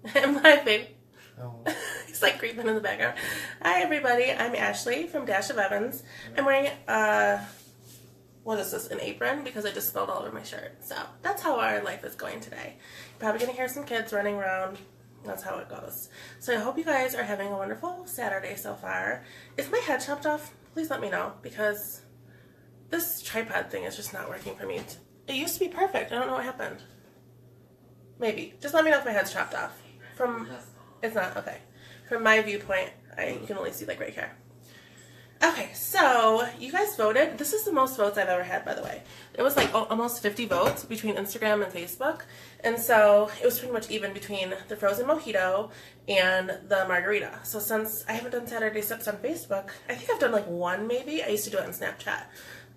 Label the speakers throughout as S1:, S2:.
S1: I'm laughing.
S2: Oh.
S1: He's like creeping in the background. Hi everybody, I'm Ashley from Dash of Evans. I'm wearing what is this, an apron, because I just spilled all over my shirt. So that's how our life is going today. Probably gonna hear some kids running around. That's how it goes. So I hope you guys are having a wonderful Saturday so far. Is my head chopped off? Please let me know, because this tripod thing is just not working for me. It used to be perfect. I don't know what happened. Maybe. Just let me know if my head's chopped off. It's not? Okay. From my viewpoint, you can only see like right here. Okay, so you guys voted. This is the most votes I've ever had, by the way. It was like almost 50 votes between Instagram and Facebook. And so it was pretty much even between the frozen mojito and the margarita. So since I haven't done Saturday Sips on Facebook, I think I've done like one maybe. I used to do it on Snapchat.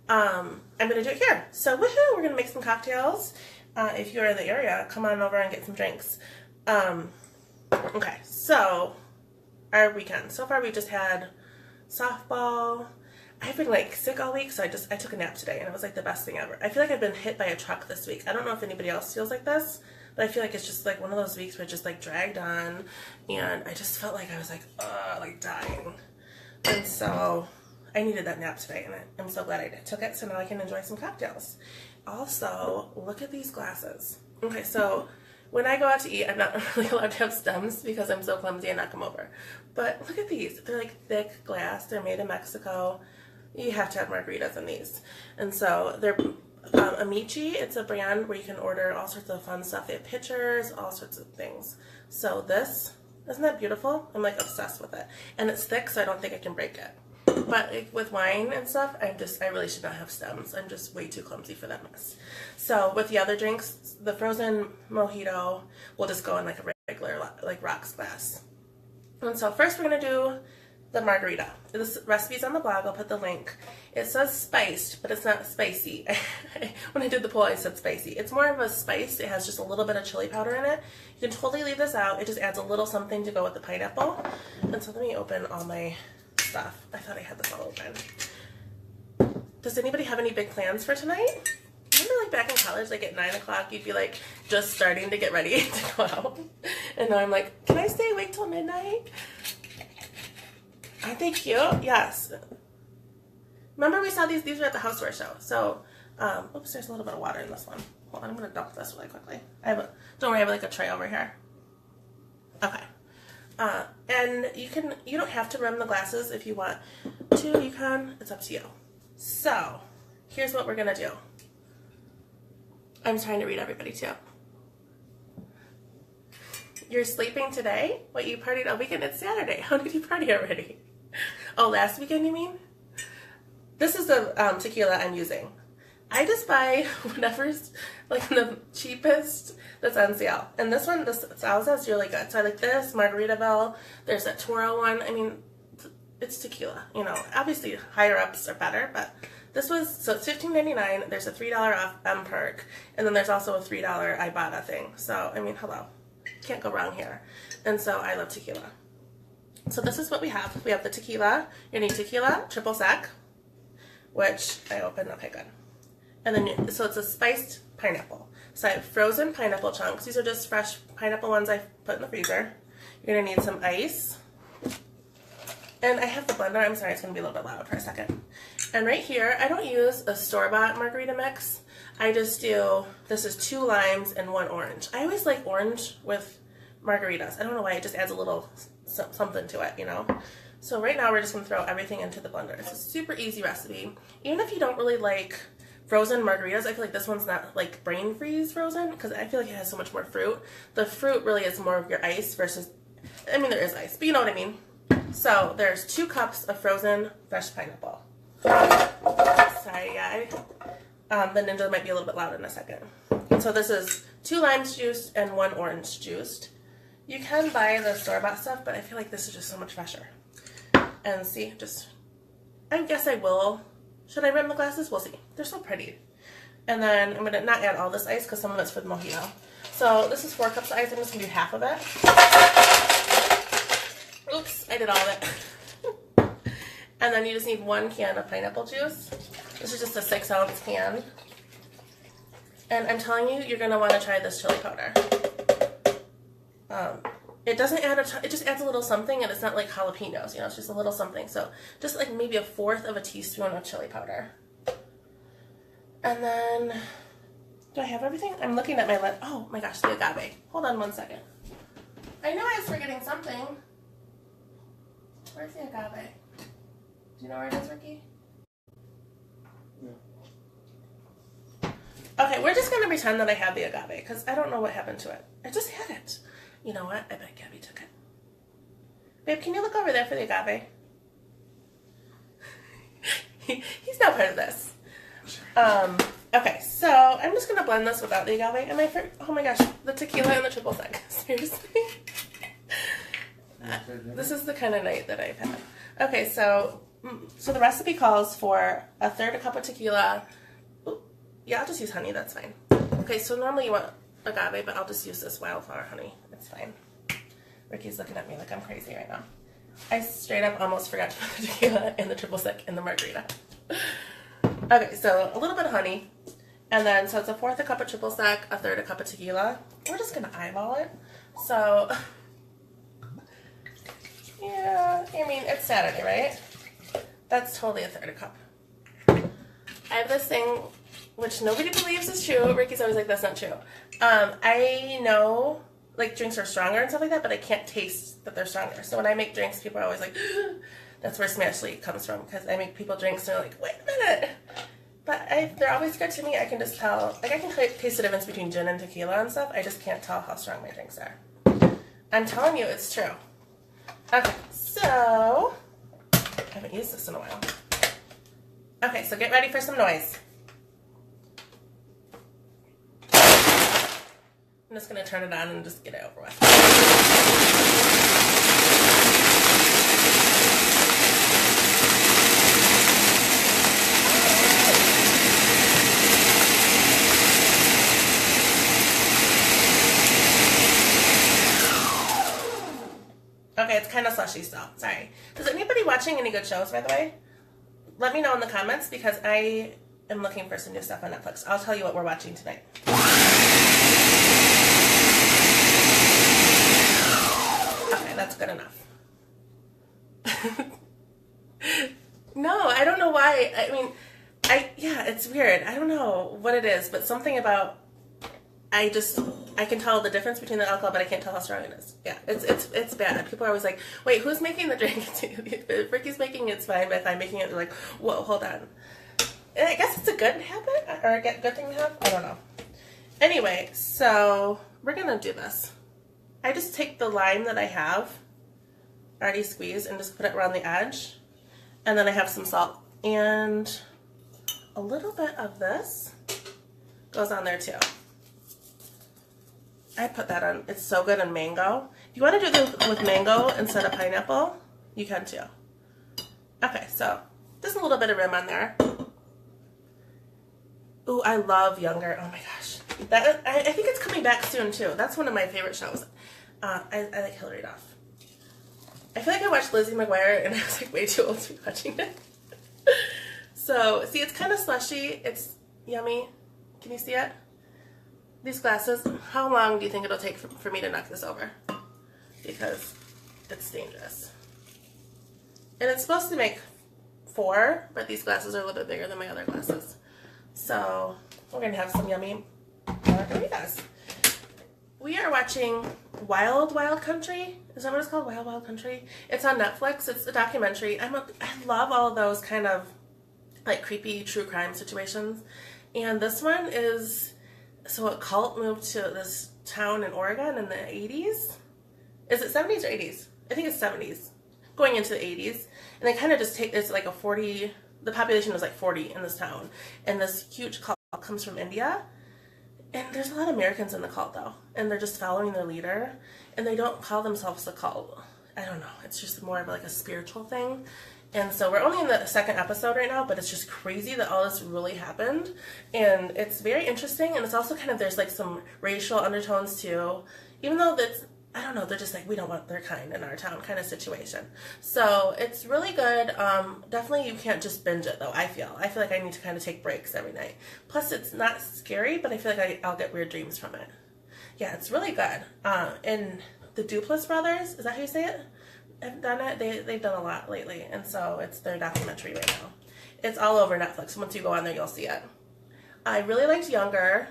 S1: I'm going to do it here. So woohoo, we're going to make some cocktails. If you're in the area, come on over and get some drinks. Okay, so our weekend. So far we just had softball. I've been like sick all week, so I took a nap today and it was like the best thing ever. I feel like I've been hit by a truck this week. I don't know if anybody else feels like this, but I feel like it's just like one of those weeks where it just like dragged on and I just felt like I was like dying. And so I needed that nap today and I'm so glad I took it, so now I can enjoy some cocktails. Also, look at these glasses. Okay, so when I go out to eat, I'm not really allowed to have stems because I'm so clumsy and knock them over. But look at these. They're like thick glass. They're made in Mexico. You have to have margaritas in these. And so they're Amici. It's a brand where you can order all sorts of fun stuff. They have pictures, all sorts of things. So this, isn't that beautiful? I'm like obsessed with it. And it's thick, so I don't think I can break it. But like, with wine and stuff, I really should not have stems. I'm just way too clumsy for that mess. So with the other drinks, the frozen mojito will just go in like a regular like rocks glass. And so first we're going to do the margarita. This recipe's on the blog. I'll put the link. It says spiced, but it's not spicy. When I did the poll, I said spicy. It's more of a spice. It has just a little bit of chili powder in it. You can totally leave this out. It just adds a little something to go with the pineapple. And so let me open all my stuff. I thought I had this all open. Does anybody have any big plans for tonight? Remember like back in college, like at 9 o'clock, you'd be like just starting to get ready to go out. And now I'm like, can I stay awake till midnight? Aren't they cute? Yes. Remember we saw these were at the houseware show. So, oops, there's a little bit of water in this one. Hold on, I'm going to dump this really quickly. Don't worry, I have like a tray over here. Okay. And you don't have to rim the glasses if you want to, you can, it's up to you. So, here's what we're gonna do. I'm trying to read everybody too. You're sleeping today? What, you partied all weekend? It's Saturday. How did you party already? Oh, last weekend you mean? This is the tequila I'm using. I just buy whatever's like the cheapest that's on sale. And this one, this salsa is really good. So I like this, Margaritaville. There's that Toro one. I mean, it's tequila, you know. Obviously, higher ups are better, but this was, so it's $15.99. There's a $3 off M perk. And then there's also a $3 Ibotta thing. So, I mean, hello. Can't go wrong here. And so I love tequila. So this is what we have. We have the tequila. You need tequila, triple sec, which I opened. Okay, good. And then, so it's a spiced pineapple. So I have frozen pineapple chunks. These are just fresh pineapple ones I put in the freezer. You're going to need some ice. And I have the blender. I'm sorry, it's going to be a little bit loud for a second. And right here, I don't use a store-bought margarita mix. I just do, this is 2 limes and 1 orange. I always like orange with margaritas. I don't know why, it just adds a little something to it, you know? So right now, we're just going to throw everything into the blender. It's a super easy recipe. Even if you don't really like frozen margaritas, I feel like this one's not like brain freeze frozen because I feel like it has so much more fruit. The fruit really is more of your ice versus, I mean there is ice, but you know what I mean. So there's 2 cups of frozen fresh pineapple. Sorry, guy. The Ninja might be a little bit loud in a second. So this is 2 limes juiced and 1 orange juiced. You can buy the store-bought stuff, but I feel like this is just so much fresher. And see, just, I guess I will. Should I rim the glasses? We'll see. They're so pretty. And then I'm going to not add all this ice because some of it's for the mojito. So this is 4 cups of ice. I'm just going to do half of it. Oops, I did all of it. And then you just need 1 can of pineapple juice. This is just a 6-ounce can. And I'm telling you, you're going to want to try this chili powder. it doesn't add a ton, it just adds a little something, and it's not like jalapenos, you know, it's just a little something. So just like maybe 1/4 of a teaspoon of chili powder. And then, do I have everything? I'm looking at my list. Oh my gosh, the agave. Hold on 1 second. I know I was forgetting something. Where's the agave? Do you know where it is, Ricky? No. Okay, we're just going to pretend that I have the agave, because I don't know what happened to it. I just had it. You know what? I bet Gabby took it. Babe, can you look over there for the agave? He's not part of this. Okay, so I'm just going to blend this without the agave. And oh my gosh, the tequila and the triple sec. Seriously? This is the kind of night that I've had. Okay, so the recipe calls for 1/3 cup of tequila. Ooh, yeah, I'll just use honey, that's fine. Okay, so normally you want agave, but I'll just use this wildflower honey. It's fine. Ricky's looking at me like I'm crazy right now. I straight up almost forgot to put the tequila and the triple sec in the margarita. Okay, so a little bit of honey. And then, so it's 1/4 cup of triple sec, 1/3 cup of tequila. We're just going to eyeball it. So, yeah, I mean, it's Saturday, right? That's totally 1/3 cup. I have this thing, which nobody believes is true. Ricky's always like, that's not true. I know, like, drinks are stronger and stuff like that, but I can't taste that they're stronger. So when I make drinks, people are always like, that's where Smashly comes from, because I make people drinks and they're like, wait a minute. But they're always good to me. I can just tell, like, I can taste the difference between gin and tequila and stuff. I just can't tell how strong my drinks are. I'm telling you, it's true. Okay, so I haven't used this in a while. Okay, so get ready for some noise. I'm just going to turn it on and just get it over with. Okay, it's kind of slushy still. Sorry. Does anybody watching any good shows, by the way? Let me know in the comments, because I am looking for some new stuff on Netflix. I'll tell you what we're watching tonight. Okay, that's good enough. No, I don't know why. I mean, yeah, it's weird. I don't know what it is, but something about, I can tell the difference between the alcohol, but I can't tell how strong it is. Yeah, it's bad. People are always like, wait, who's making the drink? If Ricky's making it, it's fine, but if I'm making it, they're like, whoa, hold on. And I guess it's a good habit, or a good thing to have. I don't know. Anyway, so we're going to do this. I just take the lime that I have already squeezed and just put it around the edge. And then I have some salt. And a little bit of this goes on there too. I put that on. It's so good on mango. If you want to do this with mango instead of pineapple, you can too. Okay, so just a little bit of rim on there. Ooh, I love Younger. Oh my gosh. I think it's coming back soon too. That's one of my favorite shows. I like Hillary Duff. I feel like I watched Lizzie McGuire and I was like way too old to be watching it. So, see, it's kind of slushy. It's yummy. Can you see it? These glasses, how long do you think it'll take for me to knock this over? Because it's dangerous. And it's supposed to make 4, but these glasses are a little bit bigger than my other glasses. So, we're going to have some yummy margaritas. We are watching Wild Wild Country. Is that what it's called? Wild Wild Country? It's on Netflix. It's a documentary. I love all of those kind of like creepy true crime situations. And this one is, so a cult moved to this town in Oregon in the 80s. Is it 70s or 80s? I think it's 70s. Going into the 80s. And they kind of just take, it's like a 40, the population was like 40 in this town. And this huge cult comes from India. And there's a lot of Americans in the cult, though. And they're just following their leader. And they don't call themselves a cult. I don't know. It's just more of like a spiritual thing. And so we're only in the 2nd episode right now, but it's just crazy that all this really happened. And it's very interesting. And it's also kind of, there's like some racial undertones, too. Even though that's, I don't know, they're just like, we don't want their kind in our town kind of situation. So it's really good. Definitely you can't just binge it, though, I feel. I feel like I need to kind of take breaks every night. Plus, it's not scary, but I feel like I'll get weird dreams from it. Yeah, it's really good. And the Duplass brothers, is that how you say it? Have done it. They've done a lot lately, and so it's their documentary right now. It's all over Netflix. Once you go on there, you'll see it. I really liked Younger.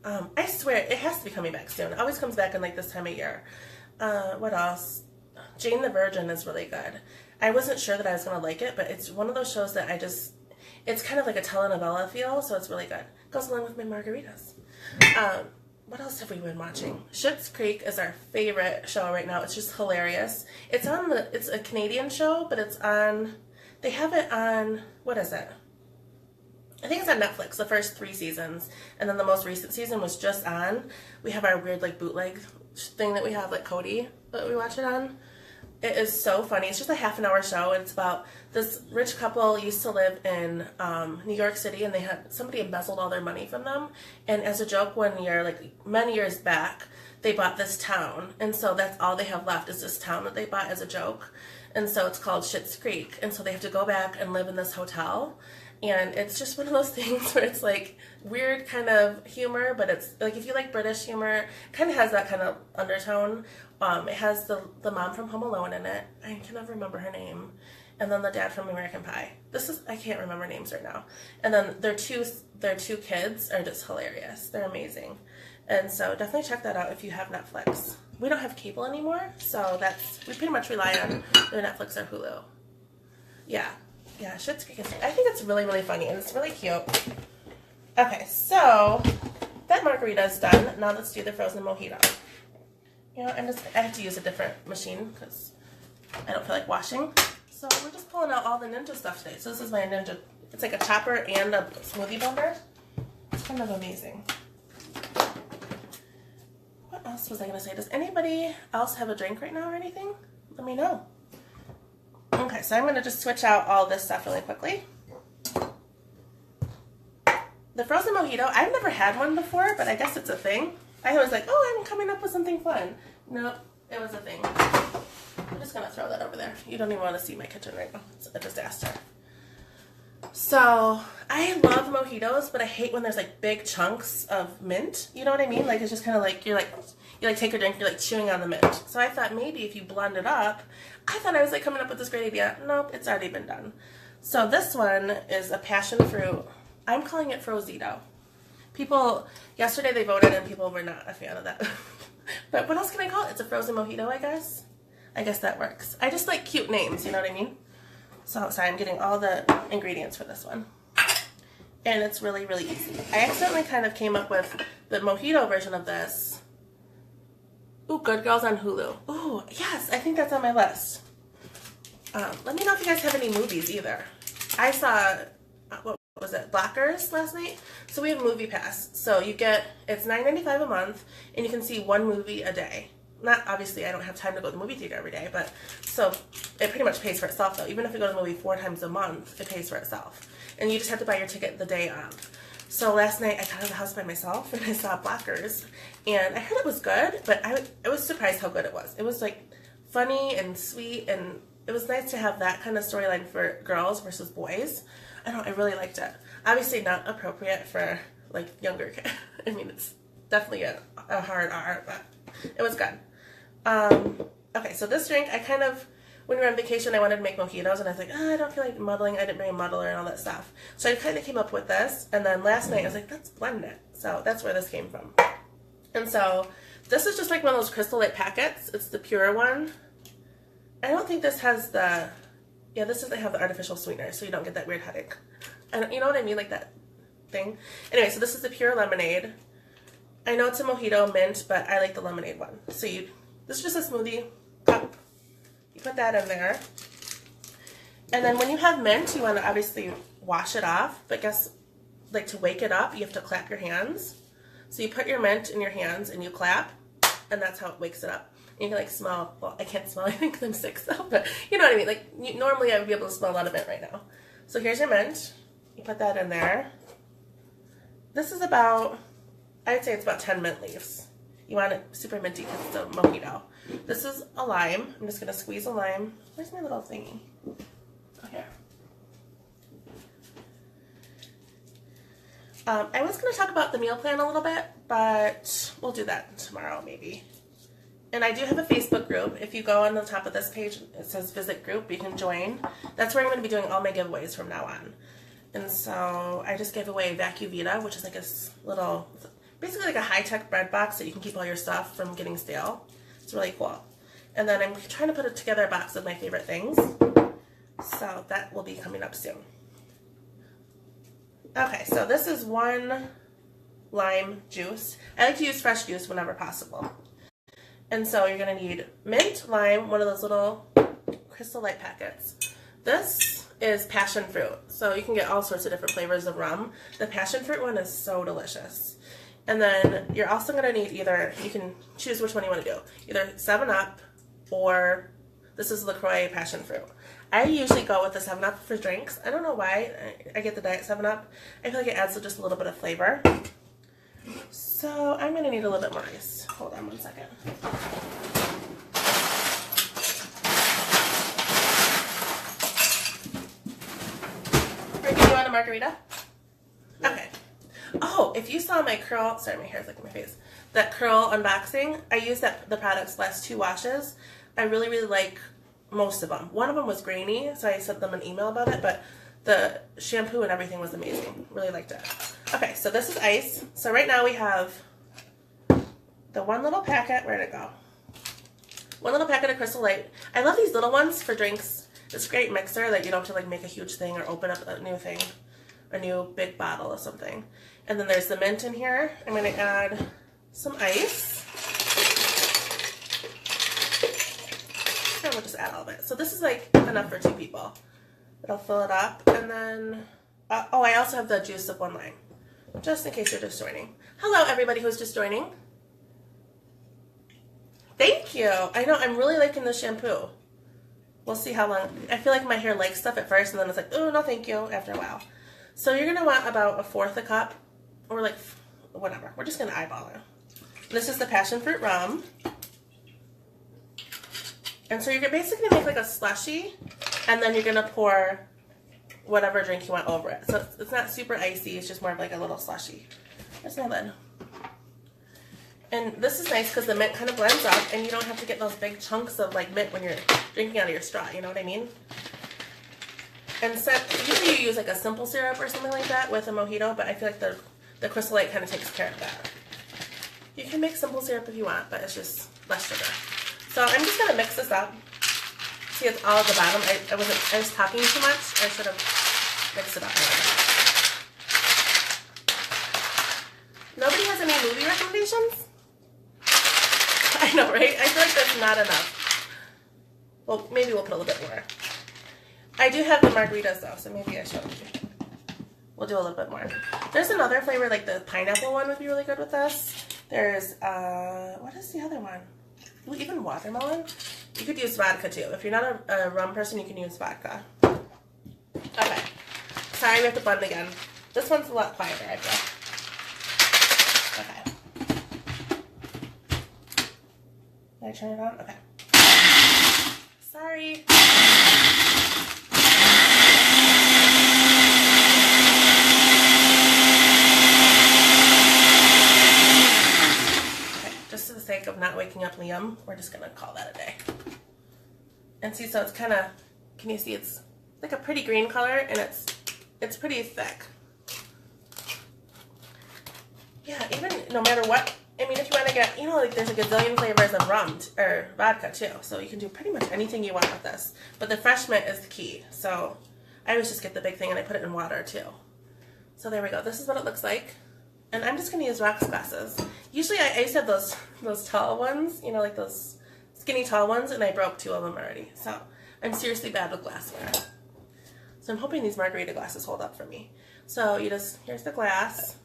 S1: I swear it has to be coming back soon. It always comes back in like this time of year. What else? Jane the Virgin is really good. I wasn't sure that I was gonna like it, but it's one of those shows that it's kind of like a telenovela feel, so it's really good. Goes along with my margaritas. What else have we been watching? Schitts Creek is our favorite show right now. It's just hilarious. It's a Canadian show, but they have it on, what is it? I think it's on Netflix, the first 3 seasons. And then the most recent season was just on. We have our weird like bootleg thing that we have, like Cody, that we watch it on. It is so funny. It's just a half-an-hour show. It's about this rich couple used to live in New York City, and somebody embezzled all their money from them. And as a joke, one year, like many years back, they bought this town, and so that's all they have left is this town that they bought as a joke. And so it's called Schitts Creek, and so they have to go back and live in this hotel. And it's just one of those things where it's like weird kind of humor, but it's like if you like British humor, it kind of has that kind of undertone. It has the mom from Home Alone in it. I can never remember her name. And then the dad from American Pie. I can't remember names right now. And then their two kids are just hilarious. They're amazing. And so definitely check that out if you have Netflix. We don't have cable anymore, so we pretty much rely on their Netflix or Hulu. Yeah, Schitts Creek I think it's really, really funny, and it's really cute. Okay, so that margarita is done. Now let's do the frozen mojito. You know, I have to use a different machine because I don't feel like washing. So we're just pulling out all the Ninja stuff today. So this is my Ninja. It's like a chopper and a smoothie blender. It's kind of amazing. What else was I going to say? Does anybody else have a drink right now or anything? Let me know. Okay, so I'm going to just switch out all this stuff really quickly. The frozen mojito, I've never had one before, but I guess it's a thing. I was like, oh, I'm coming up with something fun. Nope, it was a thing. I'm just going to throw that over there. You don't even want to see my kitchen right now. It's a disaster. So, I love mojitos, but I hate when there's like big chunks of mint. You know what I mean? Like, it's just kind of like, you take a drink, you're like chewing on the mint. So I thought maybe if you blend it up, I thought I was like coming up with this great idea. Nope, it's already been done. So this one is a passion fruit. I'm calling it Frozito. Yesterday they voted and people were not a fan of that. But what else can I call it? It's a frozen mojito, I guess. I guess that works. I just like cute names, you know what I mean? So, sorry, I'm getting all the ingredients for this one. And it's really, really easy. I accidentally kind of came up with the mojito version of this. Ooh, Good Girls on Hulu. Ooh, yes, I think that's on my list. Let me know if you guys have any movies either. I saw, what was it, Blockers last night? So we have Movie Pass. So it's $9.95 a month, and you can see one movie a day. Not, obviously, I don't have time to go to the movie theater every day, but so it pretty much pays for itself, though. Even if you go to the movie 4 times a month, it pays for itself. And you just have to buy your ticket the day of. So last night, I got out of the house by myself, and I saw Blockers, and I heard it was good, but I was surprised how good it was. It was, like, funny and sweet, and it was nice to have that kind of storyline for girls versus boys. I really liked it. Obviously not appropriate for, like, younger kids. I mean, it's definitely a hard R, but it was good. Okay, so this drink, when we were on vacation, I wanted to make mojitos, and I was like, I don't feel like muddling. I didn't bring a muddler and all that stuff. So I kind of came up with this, and then last night I was like, let's blend it. So that's where this came from. And so this is just like one of those Crystal Light packets. It's the pure one. I don't think this has they have the artificial sweetener, so you don't get that weird headache. You know what I mean, like that thing? Anyway, so this is the pure lemonade. I know it's a mojito mint, but I like the lemonade one. So this is just a smoothie cup. You put that in there. And then when you have mint, you want to obviously wash it off. But to wake it up, you have to clap your hands. So you put your mint in your hands and you clap, and that's how it wakes it up. And you can smell, well, I can't smell anything because I'm sick still, but you know what I mean. Normally I would be able to smell a lot of mint right now. So here's your mint. You put that in there. This is I'd say it's about 10 mint leaves. You want it super minty because it's a mojito. This is a lime. I'm just going to squeeze a lime. Where's my little thingy? Oh, here. I was going to talk about the meal plan a little bit, but we'll do that tomorrow maybe. And I do have a Facebook group. If you go on the top of this page, it says visit group. You can join. That's where I'm going to be doing all my giveaways from now on. And so I just gave away Vacuvita, which is like a little, basically like a high-tech bread box that you can keep all your stuff from getting stale. It's really cool. And then I'm trying to put together a box of my favorite things. So that will be coming up soon. Okay, so this is 1 lime juice. I like to use fresh juice whenever possible. And so you're going to need mint, lime, one of those little Crystal Light packets. This is passion fruit. So you can get all sorts of different flavors of rum. The passion fruit one is so delicious. And then you're also going to need either, you can choose which one you want to do. Either 7-Up or this is LaCroix passion fruit. I usually go with the 7-Up for drinks. I don't know why. I get the Diet 7-Up. I feel like it adds just a little bit of flavor. So I'm going to need a little bit more ice. Hold on one second. Ricky, you want a margarita? Okay. Oh, if you saw my curl, sorry, my hair's like in my face. That curl unboxing, I used the product's last 2 washes. I really, really like most of them. One of them was grainy, so I sent them an email about it, but the shampoo and everything was amazing. Really liked it. Okay, so this is ice. So right now we have the one little packet. Where'd it go? One little packet of Crystal Light. I love these little ones for drinks. It's a great mixer that you don't have to like make a huge thing or open up a new thing, a new big bottle of something. And then there's the mint in here. I'm going to add some ice. And we'll just add all of it. So this is like enough for 2 people. It'll fill it up. And then, oh, I also have the juice of 1 lime, just in case you're just joining. Hello, everybody who's just joining. Thank you. I know, I'm really liking this shampoo. We'll see how long. I feel like my hair likes stuff at first, and then it's like, oh, no, thank you, after a while. So you're going to want about 1/4 a cup, or like, whatever. We're just going to eyeball it. This is the passion fruit rum. And so you're basically going to make like a slushie, and then you're going to pour whatever drink you want over it. So it's not super icy, it's just more of like a little slushie. There's my lid. And this is nice because the mint kind of blends up, and you don't have to get those big chunks of like mint when you're drinking out of your straw, you know what I mean? And so usually you use like a simple syrup or something like that with a mojito, but I feel like the Crystal Light kind of takes care of that. You can make simple syrup if you want, but it's just less sugar. So I'm just going to mix this up. See, it's all at the bottom. I was talking too much. I should have mixed it up more. Nobody has any movie recommendations? I know, right? I feel like that's not enough. Well, maybe we'll put a little bit more. I do have the margaritas though, so maybe I should. We'll do a little bit more. There's another flavor, like the pineapple one would be really good with this. There's, what is the other one? Ooh, even watermelon? You could use vodka too. If you're not a rum person, you can use vodka. Okay. Sorry, we have to blend again. This one's a lot quieter, I feel. Okay. Did I turn it on? Okay. Sorry. Just for the sake of not waking up Liam, we're just going to call that a day. And see, so it's kind of, can you see it's like a pretty green color, and it's pretty thick. Yeah, even no matter what, I mean, if you want to get, you know, like there's a gazillion flavors of rum or vodka too, so you can do pretty much anything you want with this. But the fresh mint is the key, so I always just get the big thing and I put it in water too. So there we go. This is what it looks like. And I'm just going to use rocks glasses. Usually I used to have those tall ones, you know, like those skinny tall ones, and I broke 2 of them already. So I'm seriously bad with glassware. So I'm hoping these margarita glasses hold up for me. So you just, here's the glass.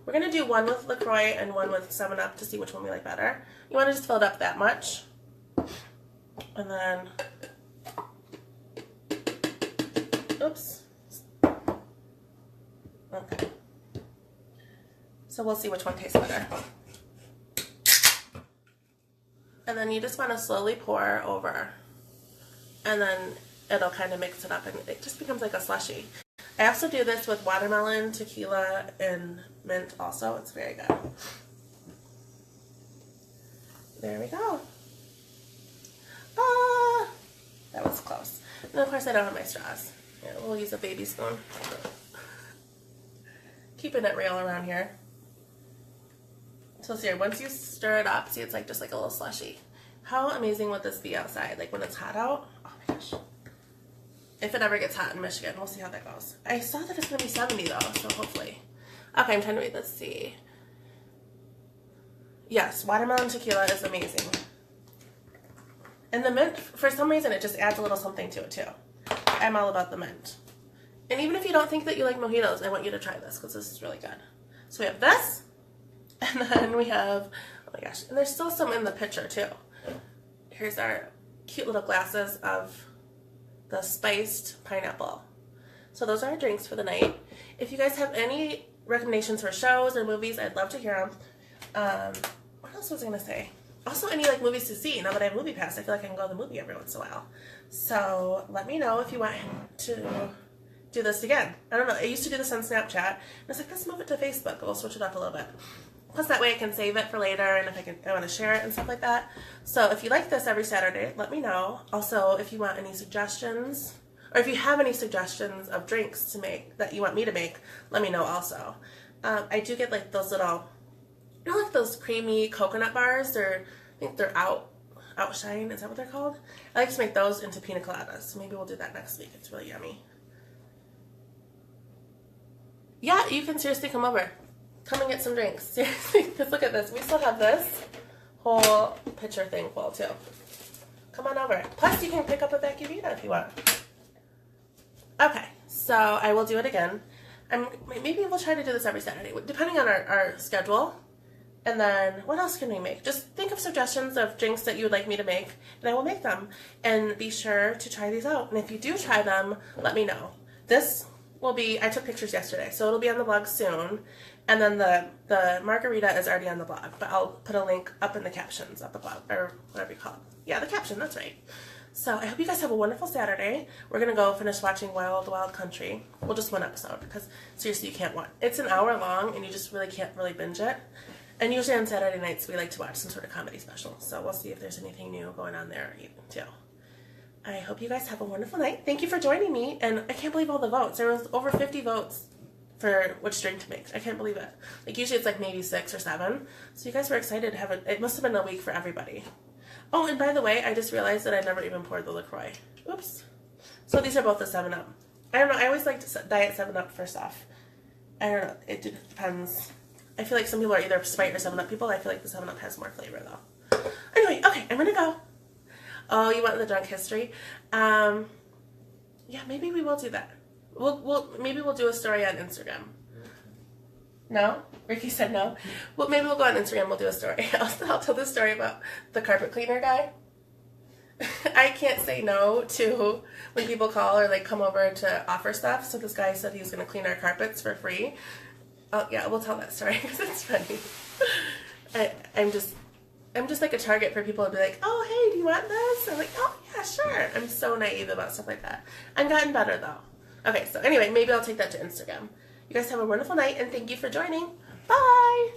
S1: We're going to do one with LaCroix and one with 7-Up to see which one we like better. You want to just fill it up that much. And then, oops. Okay. So we'll see which one tastes better. And then you just want to slowly pour over. And then it'll kind of mix it up and it just becomes like a slushie. I also do this with watermelon, tequila, and mint also. It's very good. There we go. Ah, that was close. And of course I don't have my straws. Yeah, we'll use a baby spoon. Keeping it real around here. So see, once you stir it up, see it's like just like a little slushy. How amazing would this be outside? Like when it's hot out? Oh my gosh. If it ever gets hot in Michigan, we'll see how that goes. I saw that it's going to be 70 though, so hopefully. Okay, I'm trying to read. Let's see. Yes, watermelon tequila is amazing. And the mint, for some reason, it just adds a little something to it too. I'm all about the mint. And even if you don't think that you like mojitos, I want you to try this because this is really good. So we have this, and then we have, oh my gosh, and there's still some in the pitcher too. Here's our cute little glasses of the spiced pineapple. So those are our drinks for the night. If you guys have any recommendations for shows or movies, I'd love to hear them. What else was I going to say? Also, any like movies to see. Now that I have Movie Pass, I feel like I can go to the movie every once in a while. So let me know if you want to do this again. I don't know. I used to do this on Snapchat. And I was like, let's move it to Facebook. We'll switch it up a little bit. Plus that way I can save it for later and if I want to share it and stuff like that. So if you like this every Saturday, let me know. Also, if you want any suggestions, or if you have any suggestions of drinks to make that you want me to make, let me know also. I do get like those little, you know, like those creamy coconut bars, or I think they're Outshine, is that what they're called? I like to make those into pina coladas, so maybe we'll do that next week. It's really yummy. Yeah, you can seriously come over. Come and get some drinks. Seriously, because look at this. We still have this whole pitcher thing full too. Come on over. Plus, you can pick up a Vacuvita if you want. Okay, so I will do it again. Maybe we'll try to do this every Saturday, depending on our schedule. And then, what else can we make? Just think of suggestions of drinks that you would like me to make, and I will make them. And be sure to try these out. And if you do try them, let me know. This will be, I took pictures yesterday, so it'll be on the blog soon. And then the Margarita is already on the blog, but I'll put a link up in the captions of the blog, or whatever you call it. Yeah, the caption, that's right. So I hope you guys have a wonderful Saturday. We're going to go finish watching Wild Wild Country. Well, just one episode, because seriously, you can't watch. It's an hour long, and you just really can't really binge it. And usually on Saturday nights, we like to watch some sort of comedy special. So we'll see if there's anything new going on there too. I hope you guys have a wonderful night. Thank you for joining me. And I can't believe all the votes. There was over 50 votes for which drink to make. I can't believe it. Like usually it's like maybe 6 or 7. So you guys were excited to have it. It must have been a week for everybody. Oh, and by the way, I just realized that I never even poured the LaCroix. Oops. So these are both the 7-Up. I don't know. I always like to Diet 7-Up for stuff. I don't know. It depends. I feel like some people are either Sprite or 7-Up people. I feel like the 7-Up has more flavor though. Anyway, okay, I'm gonna go. Oh, you want the drunk history? Yeah, maybe we will do that. Maybe we'll do a story on Instagram. No? Ricky said no. Well, maybe we'll go on Instagram. We'll do a story. I'll tell this story about the carpet cleaner guy. I can't say no to when people call or like come over to offer stuff. So this guy said he was going to clean our carpets for free. Oh yeah, we'll tell that story because it's funny. I'm just like a target for people to be like, oh hey, do you want this? I'm like, oh yeah, sure. I'm so naive about stuff like that. I've gotten better though. Okay, so anyway, maybe I'll take that to Instagram. You guys have a wonderful night, and thank you for joining. Bye!